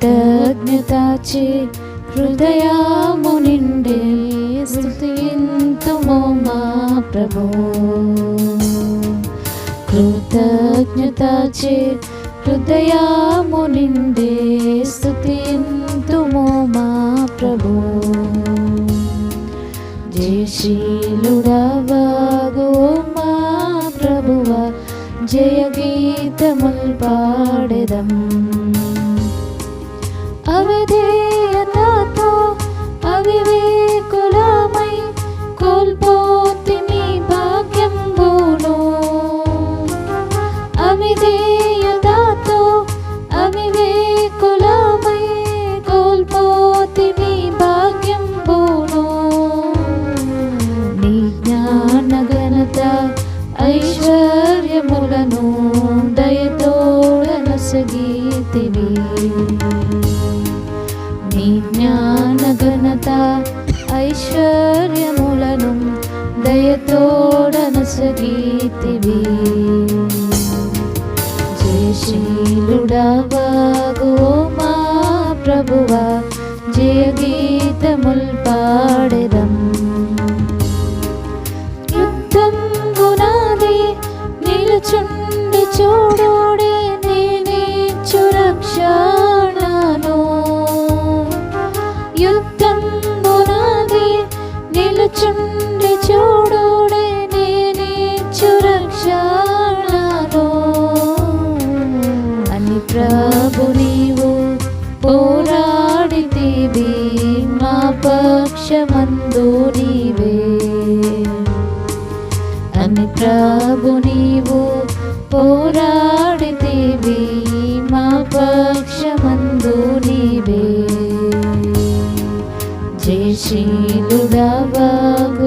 కృతజ్ఞతాచే హృదయము నిండే స్తుతింతుము మా ప్రభు. కృతజ్ఞతాచే హృదయము నిండే స్తుతింతుము మా ప్రభు. జయశీలుడవగు మా ప్రభువా, జయ గీతముల్ పాడెదం. అవిధేయతతో అవివేకులమై కోల్పోతిమి భాగ్యంబును. అవిధేయతతో అవివేకులమై కోల్పోతిమి భాగ్యంబును. నీ జ్ఞాన ఘనత ఐశ్వర్యములను దయతోడనొసగితివి. నీ జ్ఞాన ఘనత ఐశ్వర్యములను దయతోడనొసగితివి. జయశీలుడవగు మా ప్రభువా, జయ గీతముల్ పాడెదం. యుద్ధంబునాది నిలుచుండి చూడుడే నేనిచ్చు రక్షణను. యుద్ధంబునాది నిలుచుండి చూడుడే నేనిచ్చు రక్షణను. అని ప్రభు నీవు పోరాడితివి మా పక్షమందు నీవే. అని ప్రభు నీవు పోరాడితివి మా పక్షమందు నీవే. జయశీలుడవగు